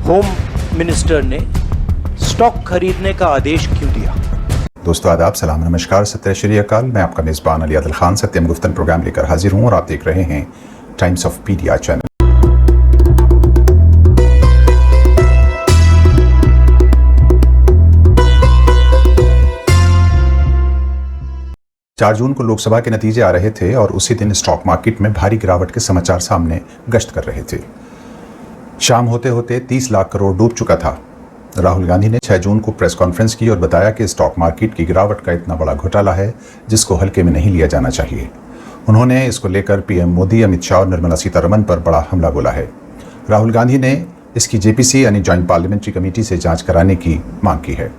Home minister ने stock खरीदने का आदेश क्यों दिया? दोस्तों आदाब, सलाम, नमस्कार, सत्य श्री अकाल। मैं आपका मेज़बान अली आदिल खान सत्यम गुफ्तन प्रोग्राम लेकर हाजिर हूँ और आप देख रहे हैं टाइम्स ऑफ पीडिया चैनल। 4 जून को लोकसभा के नतीजे आ रहे थे और उसी दिन स्टॉक मार्केट में भारी गिरावट के समाचार सामने गश्त कर रहे थे। शाम होते होते 30 लाख करोड़ डूब चुका था। राहुल गांधी ने 6 जून को प्रेस कॉन्फ्रेंस की और बताया कि स्टॉक मार्केट की गिरावट का इतना बड़ा घोटाला है जिसको हल्के में नहीं लिया जाना चाहिए। उन्होंने इसको लेकर पीएम मोदी, अमित शाह और निर्मला सीतारमण पर बड़ा हमला बोला है। राहुल गांधी ने इसकी जेपीसी यानी जॉइंट पार्लियामेंट्री कमेटी से जांच कराने की मांग की है।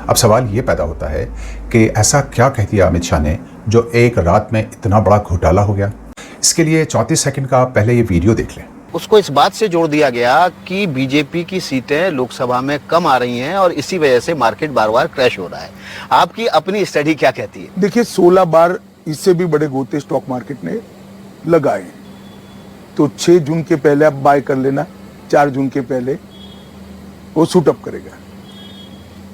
अब सवाल ये पैदा होता है कि ऐसा क्या कह दिया अमित शाह ने जो एक रात में इतना बड़ा घोटाला हो गया। इसके लिए 34 सेकंड का आप पहले ये वीडियो देख लें। उसको इस बात से जोड़ दिया गया कि बीजेपी की सीटें लोकसभा में कम आ रही हैं और इसी वजह से मार्केट बार बार क्रैश हो रहा है। आपकी अपनी स्टडी क्या कहती है? देखिए, 16 बार इससे भी बड़े गोते स्टॉक मार्केट ने लगाए, तो 6 जून के पहले आप बाय कर लेना, 4 जून के पहले वो शूट अप करेगा।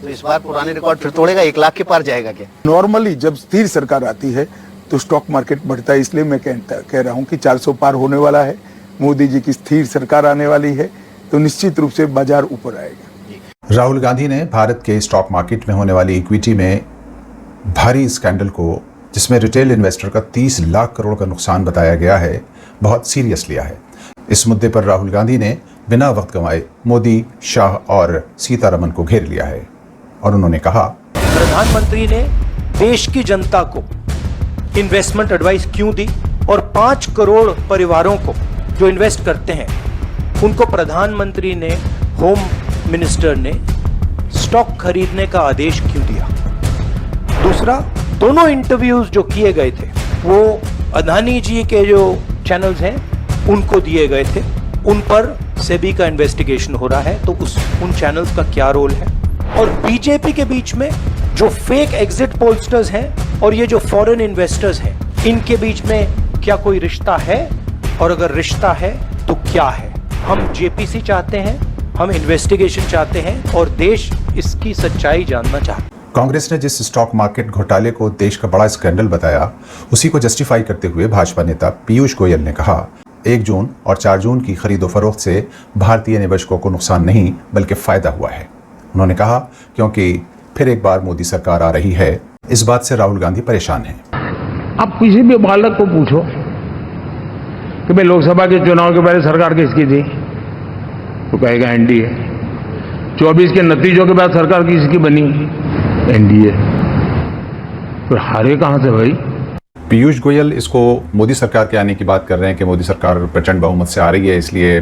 तो इस बार पुराने रिकॉर्ड फिर तोड़ेगा, 1 लाख के पार जाएगा क्या? नॉर्मली जब स्थिर सरकार आती है तो स्टॉक मार्केट बढ़ता है, इसलिए मैं कह रहा हूं कि 400 पार होने वाला है। मोदी जी की स्थिर सरकार आने वाली है तो निश्चित रूप से बाजार ऊपर आएगा। राहुल गांधी ने भारत के स्टॉक मार्केट में होने वाली इक्विटी में भारी स्कैंडल को, जिसमें रिटेल इन्वेस्टर का 30 लाख करोड़ का नुकसान बताया गया है, बहुत सीरियस लिया है। इस मुद्दे पर राहुल गांधी ने बिना वक्त गंवाए मोदी, शाह और सीतारमण को घेर लिया है और उन्होंने कहा, प्रधानमंत्री ने देश की जनता को इन्वेस्टमेंट एडवाइस क्यों दी और 5 करोड़ परिवारों को जो इन्वेस्ट करते हैं उनको प्रधानमंत्री ने, होम मिनिस्टर ने स्टॉक खरीदने का आदेश क्यों दिया? दूसरा, दोनों इंटरव्यूज जो किए गए थे वो अदानी जी के जो चैनल्स हैं उनको दिए गए थे। उन पर सेबी का इन्वेस्टिगेशन हो रहा है, तो उन चैनल्स का क्या रोल है? और बीजेपी के बीच में जो फेक एग्जिट पोलस्टर्स हैं और ये जो फॉरेन इन्वेस्टर्स हैं, इनके बीच में क्या कोई रिश्ता है? और अगर रिश्ता है तो क्या है? हम जेपीसी चाहते हैं, हम इन्वेस्टिगेशन चाहते हैं और देश इसकी सच्चाई जानना चाहता है। कांग्रेस ने जिस स्टॉक मार्केट घोटाले को देश का बड़ा स्कैंडल बताया, उसी को जस्टिफाई करते हुए भाजपा नेता पीयूष गोयल ने कहा, 1 जून और 4 जून की खरीदो फरोख्त से भारतीय निवेशकों को नुकसान नहीं बल्कि फायदा हुआ है। उन्होंने कहा, क्योंकि फिर एक बार मोदी सरकार आ रही है, इस बात से राहुल गांधी परेशान हैं। अब किसी भी बालक को पूछो कि भाई लोकसभा के चुनाव के पहले सरकार किसकी थी, तो कहेगा एनडीए। 24 के नतीजों के बाद सरकार किसकी बनी? एनडीए। तो हारे कहां से भाई? पीयूष गोयल इसको मोदी सरकार के आने की बात कर रहे हैं कि मोदी सरकार प्रचंड बहुमत से आ रही है, इसलिए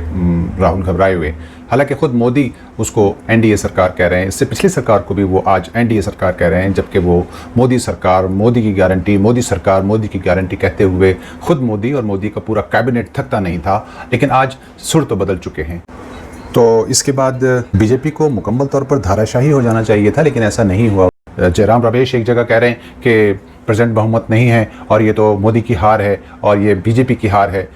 राहुल घबराए हुए। हालांकि खुद मोदी उसको एनडीए सरकार कह रहे हैं। इससे पिछली सरकार को भी वो आज एनडीए सरकार कह रहे हैं, जबकि वो मोदी सरकार, मोदी की गारंटी, मोदी सरकार, मोदी की गारंटी कहते हुए खुद मोदी और मोदी का पूरा कैबिनेट थकता नहीं था। लेकिन आज सुर तो बदल चुके हैं। तो इसके बाद बीजेपी को मुकम्मल तौर पर धाराशाही हो जाना चाहिए था, लेकिन ऐसा नहीं हुआ। जयराम रमेश एक जगह कह रहे हैं कि प्रेजेंट बहुमत नहीं है और ये तो मोदी की हार है और ये बीजेपी की हार है।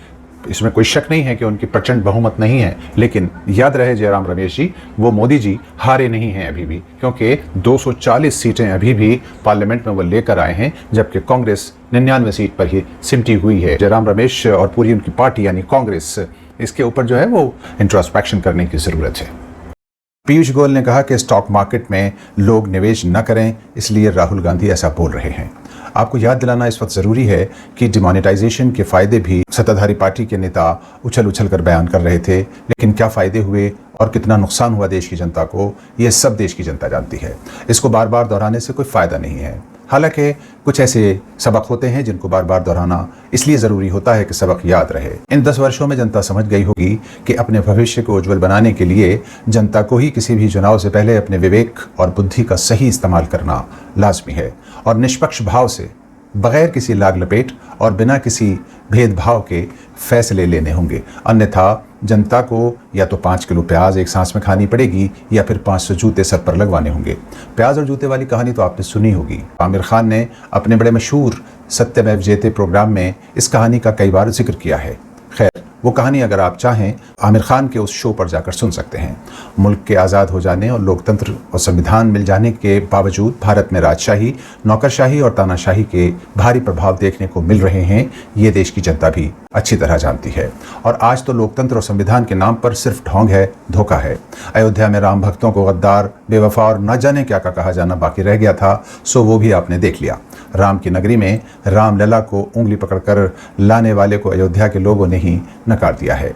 इसमें कोई शक नहीं है कि उनकी प्रचंड बहुमत नहीं है, लेकिन याद रहे जयराम रमेश जी, वो मोदी जी हारे नहीं हैं अभी भी, क्योंकि 240 सीटें अभी भी पार्लियामेंट में वो लेकर आए हैं, जबकि कांग्रेस 99 सीट पर ही सिमटी हुई है। जयराम रमेश और पूरी उनकी पार्टी यानी कांग्रेस, इसके ऊपर जो है वो इंट्रोस्पेक्शन करने की ज़रूरत है। पीयूष गोयल ने कहा कि स्टॉक मार्केट में लोग निवेश न करें, इसलिए राहुल गांधी ऐसा बोल रहे हैं। आपको याद दिलाना इस वक्त ज़रूरी है कि डिमोनेटाइजेशन के फ़ायदे भी सत्ताधारी पार्टी के नेता उछल उछल कर बयान कर रहे थे, लेकिन क्या फ़ायदे हुए और कितना नुकसान हुआ देश की जनता को, ये सब देश की जनता जानती है। इसको बार बार दोहराने से कोई फ़ायदा नहीं है। हालांकि कुछ ऐसे सबक होते हैं जिनको बार बार दोहराना इसलिए ज़रूरी होता है कि सबक याद रहे। इन 10 वर्षों में जनता समझ गई होगी कि अपने भविष्य को उज्जवल बनाने के लिए जनता को ही किसी भी चुनाव से पहले अपने विवेक और बुद्धि का सही इस्तेमाल करना लाजमी है और निष्पक्ष भाव से, बगैर किसी लाग लपेट और बिना किसी भेदभाव के फैसले लेने होंगे। अन्यथा जनता को या तो 5 किलो प्याज एक सांस में खानी पड़ेगी या फिर 500 जूते सर पर लगवाने होंगे। प्याज और जूते वाली कहानी तो आपने सुनी होगी। आमिर खान ने अपने बड़े मशहूर सत्यमेव जयते प्रोग्राम में इस कहानी का कई बार जिक्र किया है। खैर, वो कहानी अगर आप चाहें आमिर खान के उस शो पर जाकर सुन सकते हैं। मुल्क के आज़ाद हो जाने और लोकतंत्र और संविधान मिल जाने के बावजूद भारत में राजशाही, नौकरशाही और तानाशाही के भारी प्रभाव देखने को मिल रहे हैं, ये देश की जनता भी अच्छी तरह जानती है। और आज तो लोकतंत्र और संविधान के नाम पर सिर्फ ढोंग है, धोखा है। अयोध्या में राम भक्तों को गद्दार, बेवफा और न जाने क्या का कहा जाना बाकी रह गया था, सो वो भी आपने देख लिया। राम की नगरी में रामलला को उंगली पकड़कर लाने वाले को अयोध्या के लोगों ने ही नकार दिया है।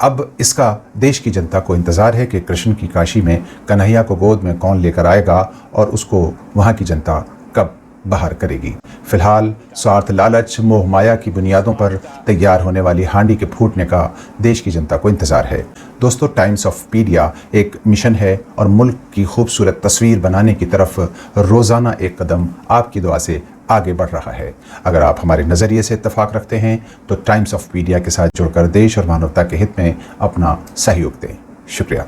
अब इसका देश की जनता को इंतज़ार है कि कृष्ण की काशी में कन्हैया को गोद में कौन लेकर आएगा और उसको वहाँ की जनता कब बाहर करेगी। फिलहाल स्वार्थ, लालच, मोह माया की बुनियादों पर तैयार होने वाली हांडी के फूटने का देश की जनता को इंतज़ार है। दोस्तों, टाइम्स ऑफ पीडिया एक मिशन है और मुल्क की खूबसूरत तस्वीर बनाने की तरफ रोज़ाना एक कदम आपकी दुआ से आगे बढ़ रहा है। अगर आप हमारे नज़रिए से इत्तेफाक रखते हैं तो टाइम्स ऑफ पीडिया के साथ जुड़कर देश और मानवता के हित में अपना सहयोग दें। शुक्रिया।